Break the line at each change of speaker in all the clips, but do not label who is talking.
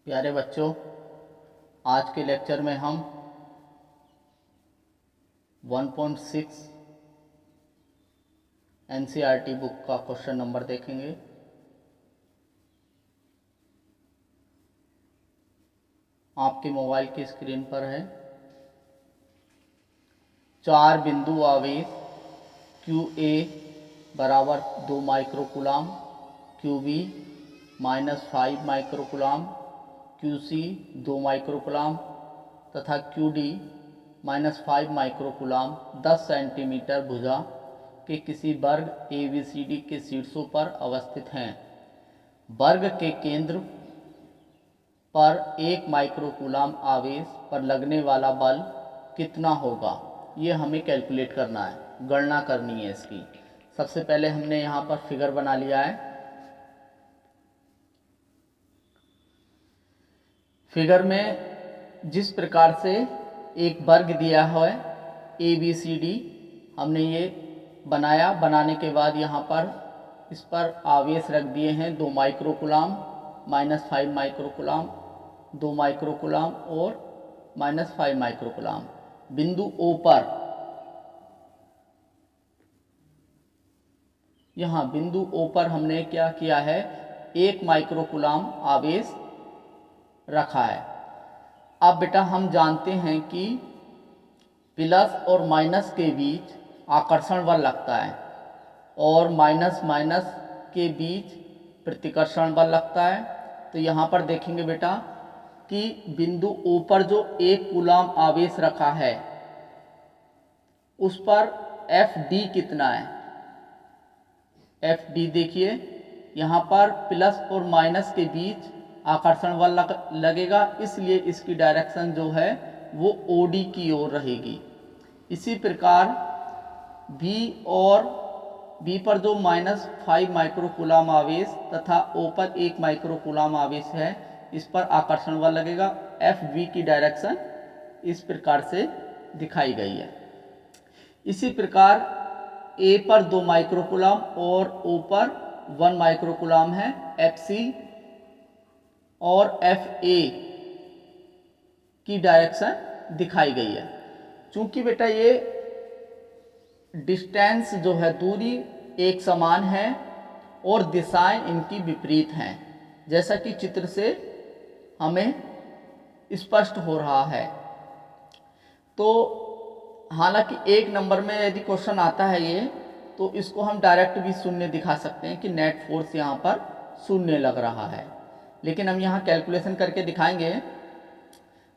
प्यारे बच्चों, आज के लेक्चर में हम 1.6 एनसीईआरटी बुक का क्वेश्चन नंबर देखेंगे। आपके मोबाइल की स्क्रीन पर है। 4 बिंदु आवेश QA बराबर 2 माइक्रोकूलाम, QB -5 माइक्रोकूलाम, QC 2 माइक्रोकूलाम तथा QD -5 माइक्रोकूलाम 10 सेंटीमीटर भुजा के किसी वर्ग ABCD के शीर्षों पर अवस्थित हैं। वर्ग के केंद्र पर 1 माइक्रोकूलाम आवेश पर लगने वाला बल कितना होगा, ये हमें कैलकुलेट करना है, गणना करनी है इसकी। सबसे पहले हमने यहाँ पर फिगर बना लिया है। फिगर में जिस प्रकार से एक वर्ग दिया है ABCD, हमने ये बनाया। बनाने के बाद यहाँ पर इस पर आवेश रख दिए हैं 2 माइक्रोकूलाम, -5 माइक्रोकूलाम, 2 माइक्रोकूलाम और -5 माइक्रोकूलाम। बिंदु O पर, यहाँ बिंदु O पर हमने क्या किया है, 1 माइक्रोकूलाम आवेश रखा है। अब बेटा हम जानते हैं कि प्लस और माइनस के बीच आकर्षण बल लगता है और माइनस माइनस के बीच प्रतिकर्षण बल लगता है। तो यहाँ पर देखेंगे बेटा कि बिंदु O पर जो 1 कूलाम आवेश रखा है उस पर FD कितना है। FD देखिए, यहाँ पर प्लस और माइनस के बीच आकर्षण बल लगेगा, इसलिए इसकी डायरेक्शन जो है वो OD की ओर रहेगी। इसी प्रकार B पर जो -5 माइक्रोकूलाम आवेश तथा O पर 1 माइक्रोकूलाम आवेश है, इस पर आकर्षण बल लगेगा। FB की डायरेक्शन इस प्रकार से दिखाई गई है। इसी प्रकार A पर 2 माइक्रोकूलाम और O पर 1 माइक्रोकूलाम है। FC और FA की डायरेक्शन दिखाई गई है। चूंकि बेटा ये डिस्टेंस जो है, दूरी एक समान है और दिशाएं इनकी विपरीत हैं, जैसा कि चित्र से हमें स्पष्ट हो रहा है। तो हालांकि 1 नंबर में यदि क्वेश्चन आता है ये, तो इसको हम डायरेक्ट भी शून्य दिखा सकते हैं कि नेट फोर्स यहाँ पर शून्य लग रहा है, लेकिन हम यहाँ कैलकुलेशन करके दिखाएंगे।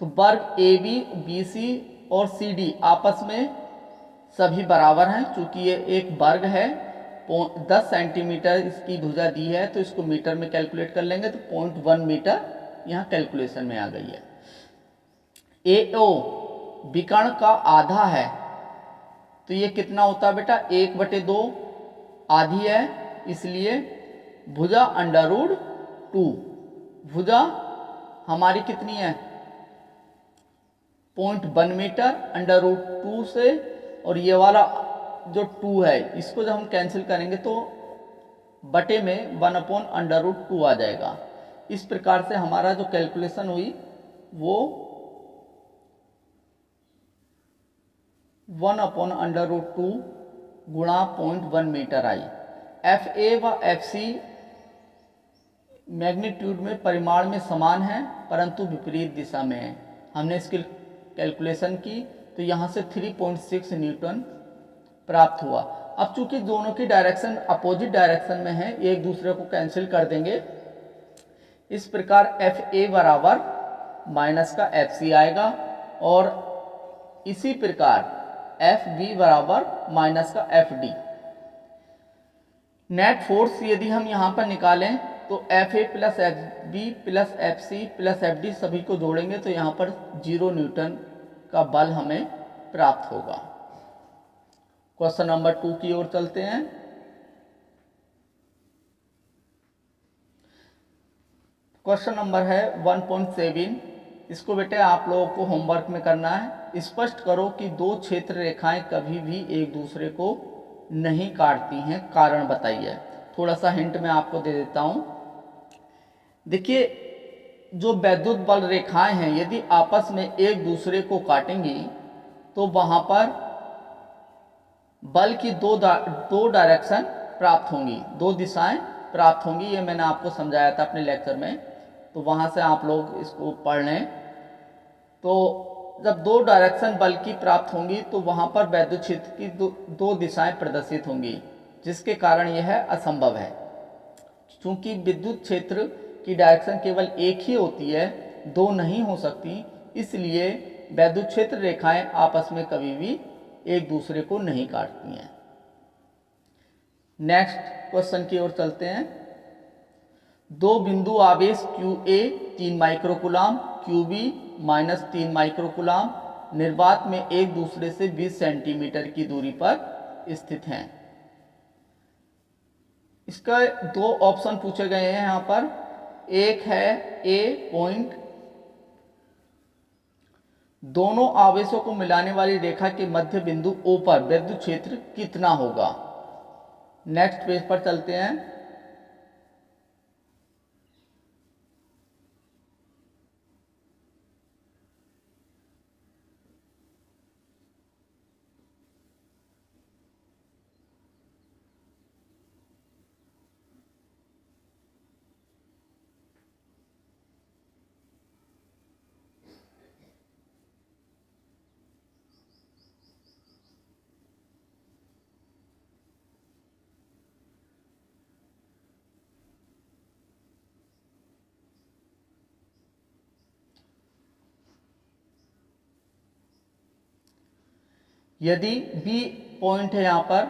तो वर्ग AB, BC और CD आपस में सभी बराबर हैं। चूंकि ये एक वर्ग है, 10 सेंटीमीटर इसकी भुजा दी है, तो इसको मीटर में कैलकुलेट कर लेंगे तो 0.1 मीटर यहाँ कैलकुलेशन में आ गई है। AO विकर्ण का आधा है, तो ये कितना होता है बेटा, 1/2 आधी है, इसलिए भुजा √2। भुजा हमारी कितनी है, 0.1 मीटर √2 से, और ये वाला जो 2 है इसको जब हम कैंसिल करेंगे तो बटे में 1/√2 आ जाएगा। इस प्रकार से हमारा जो कैलकुलेशन हुई वो 1/√2 गुणा 0.1 मीटर आई। FA व FC मैग्नीट्यूड में, परिमाण में समान है, परंतु विपरीत दिशा में है। हमने इसकी कैलकुलेशन की तो यहाँ से 3.6 न्यूटन प्राप्त हुआ। अब चूंकि दोनों की डायरेक्शन अपोजिट डायरेक्शन में है, एक दूसरे को कैंसिल कर देंगे। इस प्रकार FA बराबर माइनस का FC आएगा और इसी प्रकार FB बराबर माइनस का FD। नेट फोर्स यदि हम यहाँ पर निकालें तो FA plus FB plus FC plus FD सभी को जोड़ेंगे तो यहाँ पर 0 न्यूटन का बल हमें प्राप्त होगा। क्वेश्चन नंबर 2 की ओर चलते हैं। क्वेश्चन नंबर है 1.7। इसको बेटे आप लोगों को होमवर्क में करना है। स्पष्ट करो कि 2 क्षेत्र रेखाएं कभी भी एक दूसरे को नहीं काटती हैं, कारण बताइए। थोड़ा सा हिंट मैं आपको दे देता हूं। देखिए जो वैद्युत बल रेखाएं हैं यदि आपस में एक दूसरे को काटेंगी तो वहाँ पर बल की दो डायरेक्शन प्राप्त होंगी, दो दिशाएं प्राप्त होंगी। ये मैंने आपको समझाया था अपने लेक्चर में, तो वहाँ से आप लोग इसको पढ़ लें। तो जब दो डायरेक्शन बल की प्राप्त होंगी तो वहाँ पर वैद्युत क्षेत्र की दो दिशाएं प्रदर्शित होंगी, जिसके कारण यह असंभव है। चूँकि विद्युत क्षेत्र की डायरेक्शन केवल एक ही होती है, दो नहीं हो सकती, इसलिए वैद्युत क्षेत्र रेखाएं आपस में कभी भी एक दूसरे को नहीं काटती हैं। नेक्स्ट क्वेश्चन की ओर चलते हैं। दो बिंदु आवेश QA 3 माइक्रोकूलाम, QB -3 माइक्रोकूलाम निर्वात में एक दूसरे से 20 सेंटीमीटर की दूरी पर स्थित हैं। इसका दो ऑप्शन पूछे गए हैं यहाँ पर। एक है A पॉइंट, दोनों आवेशों को मिलाने वाली रेखा के मध्य बिंदु O पर विद्युत क्षेत्र कितना होगा। नेक्स्ट पेज पर चलते हैं। यदि B पॉइंट है यहाँ पर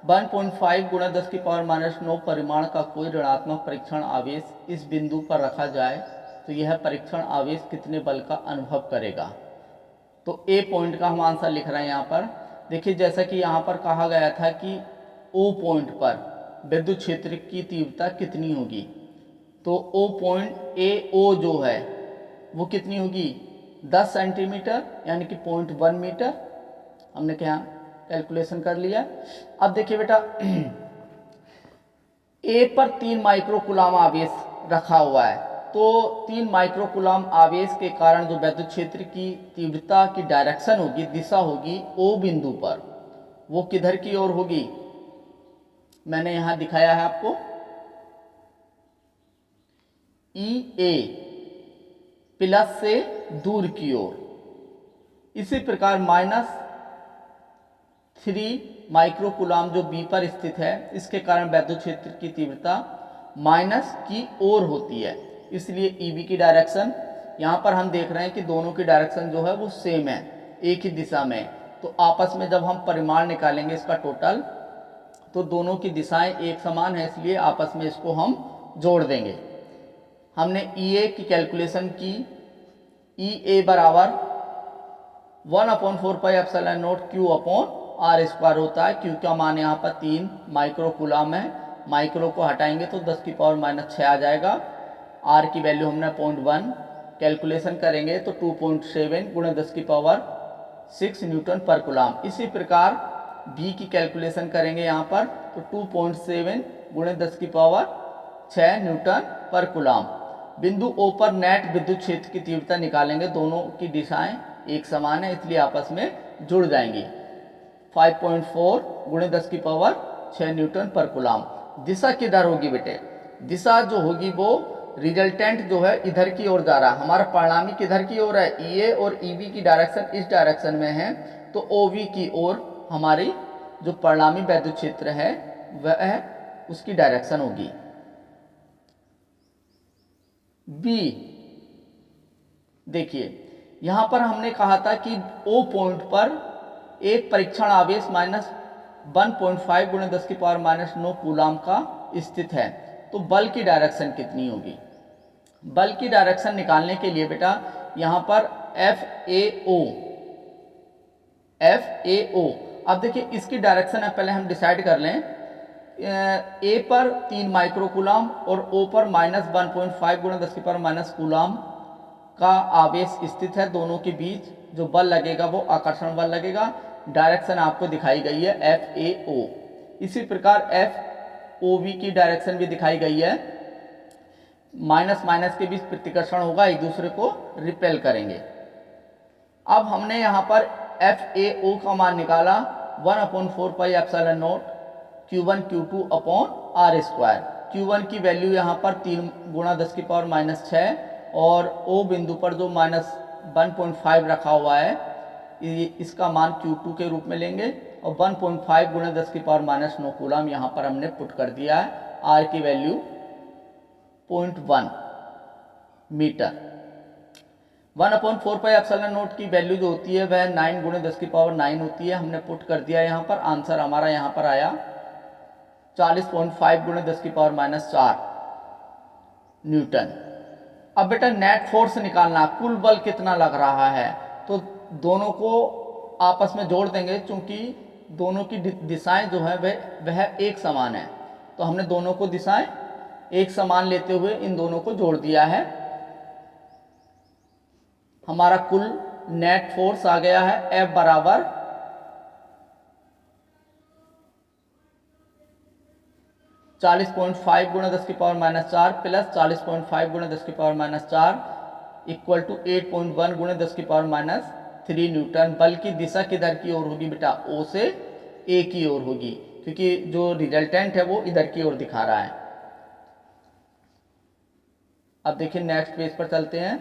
1.5 गुणा 10⁻⁹ परिमाण का कोई ऋणात्मक परीक्षण आवेश इस बिंदु पर रखा जाए तो यह परीक्षण आवेश कितने बल का अनुभव करेगा। तो A पॉइंट का हम आंसर लिख रहे हैं यहाँ पर। देखिए जैसा कि यहाँ पर कहा गया था कि O पॉइंट पर विद्युत क्षेत्र की तीव्रता कितनी होगी, तो O पॉइंट AO जो है वो कितनी होगी 10 सेंटीमीटर यानी कि 0.1 मीटर। हमने क्या कैलकुलेशन कर लिया। अब देखिए बेटा A पर 3 माइक्रोकूलाम आवेश रखा हुआ है, तो 3 माइक्रोकूलाम आवेश के कारण जो विद्युत क्षेत्र की तीव्रता की डायरेक्शन होगी, दिशा होगी O बिंदु पर, वो किधर की ओर होगी। मैंने यहां दिखाया है आपको EA प्लस से दूर की ओर। इसी प्रकार -3 माइक्रोकूलाम जो B पर स्थित है, इसके कारण विद्युत क्षेत्र की तीव्रता माइनस की ओर होती है, इसलिए EB की डायरेक्शन यहाँ पर हम देख रहे हैं कि दोनों की डायरेक्शन जो है वो सेम है, एक ही दिशा में। तो आपस में जब हम परिमाण निकालेंगे इसका टोटल, तो दोनों की दिशाएं एक समान है, इसलिए आपस में इसको हम जोड़ देंगे। हमने EA की कैलकुलेशन की, EA बराबर 1/4πε0 Q/r² होता है। Q का मान यहाँ पर 3 माइक्रोकूलाम है, माइक्रो को हटाएंगे तो 10⁻⁶ आ जाएगा। R की वैल्यू हमने 0.1 कैलकुलेशन करेंगे तो 2.7 गुणा 10⁻6 न्यूटन पर कूलाम। इसी प्रकार B की कैलकुलेशन करेंगे यहाँ पर तो 2.7 गुणा 10⁻6 न्यूटन पर कूलाम। बिंदु O पर नेट विद्युत क्षेत्र की तीव्रता निकालेंगे, दोनों की दिशाएं एक समान है इसलिए आपस में जुड़ जाएंगी। 5.4 गुणे 10⁻6 न्यूटन पर कूलाम। दिशा किधर होगी बेटे, दिशा जो होगी वो रिजल्टेंट जो है इधर की ओर जा रहा है, हमारा परिणामी किधर की ओर है, EA और EB की डायरेक्शन इस डायरेक्शन में है, तो OB की ओर हमारी जो परिणामी वैद्युत क्षेत्र है वह उसकी डायरेक्शन होगी। B देखिए यहां पर हमने कहा था कि O पॉइंट पर एक परीक्षण आवेश -1.5 गुणे 10⁻⁹ कूलाम का स्थित है, तो बल की डायरेक्शन कितनी होगी। बल की डायरेक्शन निकालने के लिए बेटा यहां पर FAO, अब देखिए इसकी डायरेक्शन है पहले हम डिसाइड कर लें। A पर 3 माइक्रोकूलाम और O पर -1.5 गुणा 10⁻⁻ कूलाम का आवेश स्थित है, दोनों के बीच जो बल लगेगा वो आकर्षण बल लगेगा। डायरेक्शन आपको दिखाई गई है FAO। इसी प्रकार FOB की डायरेक्शन भी दिखाई गई है। माइनस माइनस के बीच प्रतिकर्षण होगा, एक दूसरे को रिपेल करेंगे। अब हमने यहाँ पर FAO का मान निकाला 1/4 pi epsilon not Q1 Q2 upon R square. Q1 की वैल्यू यहाँ पर 3 गुणा 10⁻⁶ और O बिंदु पर जो -1.5 रखा हुआ है इसका मान Q2 के रूप में लेंगे और 1.5 गुणा 10⁻⁹ कूलम यहाँ पर हमने पुट कर दिया है। R की वैल्यू 0.1 मीटर। 1/4 पाई एप्सिलॉन नॉट की वैल्यू जो होती है वह 9 गुणे 10⁹ होती है। हमने पुट कर दिया यहाँ पर, आंसर हमारा यहाँ पर आया 40.5 गुणे 10⁻⁴ न्यूटन। अब बेटा नेट फोर्स निकालना, कुल बल कितना लग रहा है, तो दोनों को आपस में जोड़ देंगे। चूंकि दोनों की दिशाएं जो है वह एक समान है, तो हमने दोनों को दिशाएं एक समान लेते हुए इन दोनों को जोड़ दिया है। हमारा कुल नेट फोर्स आ गया है F बराबर 40.5 गुणा 10⁻⁴ प्लस 40.5 गुणा 10⁻⁴ इक्वल टू 8.1 गुणा 10⁻³ न्यूटन। बल की दिशा किधर की ओर होगी बेटा, O से A की ओर होगी, क्योंकि जो रिजल्टेंट है वो इधर की ओर दिखा रहा है। अब देखिए नेक्स्ट पेज पर चलते हैं।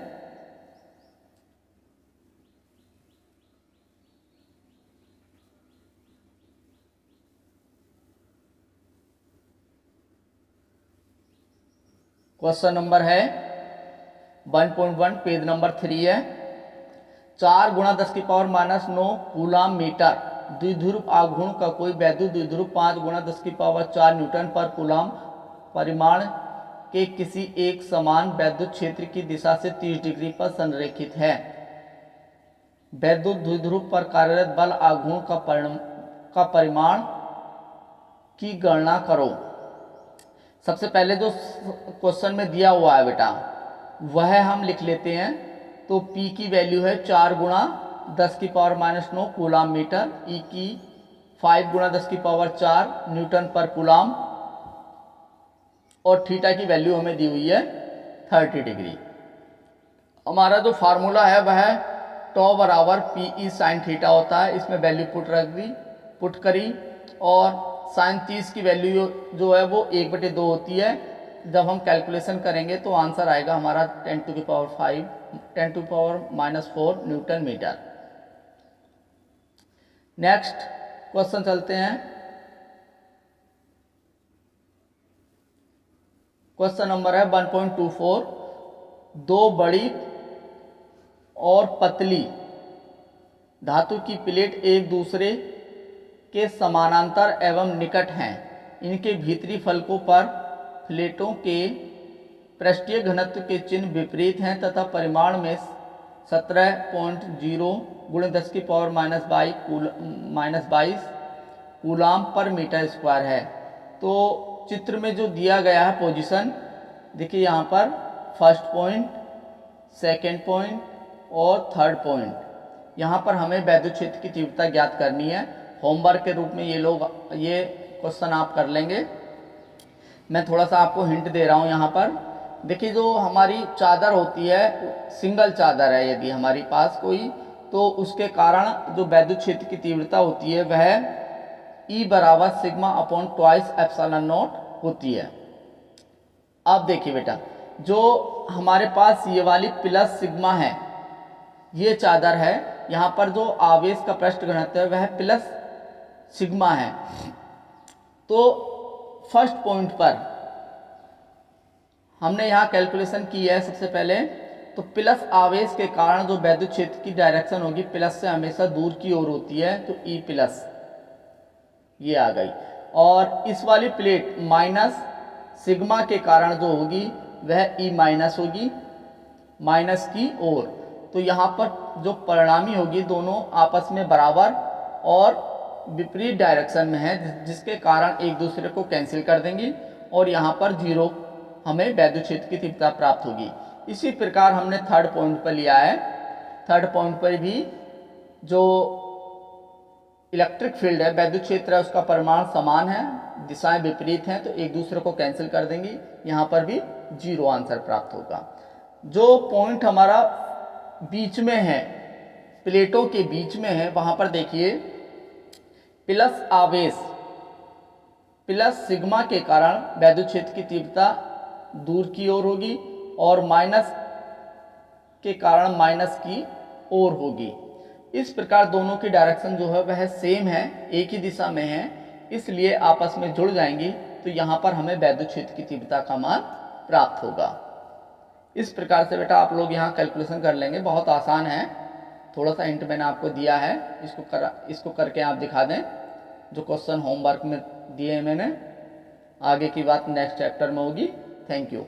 क्वेश्चन नंबर है 1.1 पेज नंबर 3 है। 4 गुणा 10⁻⁹ कूलम मीटर द्विध्रुव आघूर्ण का कोई वैद्युत द्विध्रुव 5 गुणा 10⁴ न्यूटन पर कूलम परिमाण के किसी एक समान वैद्युत क्षेत्र की दिशा से 30 डिग्री पर संरेखित है। वैद्युत द्विध्रुव पर कार्यरत बल आघूर्ण का परिमाण की गणना करो। सबसे पहले जो क्वेश्चन में दिया हुआ है बेटा वह हम लिख लेते हैं। तो P की वैल्यू है 4 गुणा 10⁻⁹ कूलम मीटर, E की 5 गुणा 10⁴ न्यूटन पर कूलम और थीटा की वैल्यू हमें दी हुई है 30 डिग्री। हमारा जो फार्मूला है वह τ बराबर PE sin थीटा होता है। इसमें वैल्यू पुट करी और sin 30 की वैल्यू जो है वो 1/2 होती है। जब हम कैलकुलेशन करेंगे तो आंसर आएगा हमारा 10⁻⁴ न्यूटन मीटर। नेक्स्ट क्वेश्चन चलते हैं। क्वेश्चन नंबर है 1.24। दो बड़ी और पतली धातु की प्लेट एक दूसरे के समानांतर एवं निकट हैं। इनके भीतरी फलकों पर प्लेटों के पृष्ठीय घनत्व के चिन्ह विपरीत हैं तथा परिमाण में 17.0 गुणे 10⁻⁻22 कूलम पर मीटर स्क्वायर है। तो चित्र में जो दिया गया है पोजीशन देखिए, यहाँ पर फर्स्ट पॉइंट, सेकंड पॉइंट और थर्ड पॉइंट, यहाँ पर हमें वैद्युत क्षेत्र की तीव्रता ज्ञात करनी है। होमवर्क के रूप में ये क्वेश्चन आप कर लेंगे। मैं थोड़ा सा आपको हिंट दे रहा हूँ। यहाँ पर देखिए जो हमारी चादर होती है, सिंगल चादर है यदि हमारी पास कोई, तो उसके कारण जो वैद्युत क्षेत्र की तीव्रता होती है वह E बराबर sigma upon twice epsilon not होती है। अब देखिए बेटा, जो हमारे पास ये वाली प्लस सिग्मा है, ये चादर है, यहाँ पर जो आवेश का पृष्ठ घनत्व है वह प्लस सिग्मा है। तो फर्स्ट पॉइंट पर हमने यहाँ कैलकुलेशन की है। सबसे पहले तो प्लस आवेश के कारण जो वैद्युत क्षेत्र की डायरेक्शन होगी प्लस से हमेशा दूर की ओर होती है, तो E प्लस ये आ गई। और इस वाली प्लेट माइनस सिग्मा के कारण जो होगी वह E माइनस होगी, माइनस की ओर। तो यहाँ पर जो परिणामी होगी दोनों आपस में बराबर और विपरीत डायरेक्शन में है, जिसके कारण एक दूसरे को कैंसिल कर देंगी और यहाँ पर 0 हमें वैद्युत क्षेत्र की तीव्रता प्राप्त होगी। इसी प्रकार हमने थर्ड पॉइंट पर लिया है। थर्ड पॉइंट पर भी जो इलेक्ट्रिक फील्ड है, वैद्युत क्षेत्र है, उसका परिमाण समान है, दिशाएं विपरीत हैं तो एक दूसरे को कैंसिल कर देंगी, यहाँ पर भी 0 आंसर प्राप्त होगा। जो पॉइंट हमारा बीच में है, प्लेटों के बीच में है, वहाँ पर देखिए प्लस आवेश प्लस सिग्मा के कारण वैद्युत क्षेत्र की तीव्रता दूर की ओर होगी और माइनस के कारण माइनस की ओर होगी। इस प्रकार दोनों की डायरेक्शन जो है वह सेम है, एक ही दिशा में है, इसलिए आपस में जुड़ जाएंगी तो यहाँ पर हमें वैद्युत क्षेत्र की तीव्रता का मान प्राप्त होगा। इस प्रकार से बेटा आप लोग यहाँ कैलकुलेशन कर लेंगे, बहुत आसान है। थोड़ा सा हिंट मैंने आपको दिया है, इसको करके आप दिखा दें जो क्वेश्चन होमवर्क में दिए हैं मैंने। आगे की बात नेक्स्ट चैप्टर में होगी। Thank you.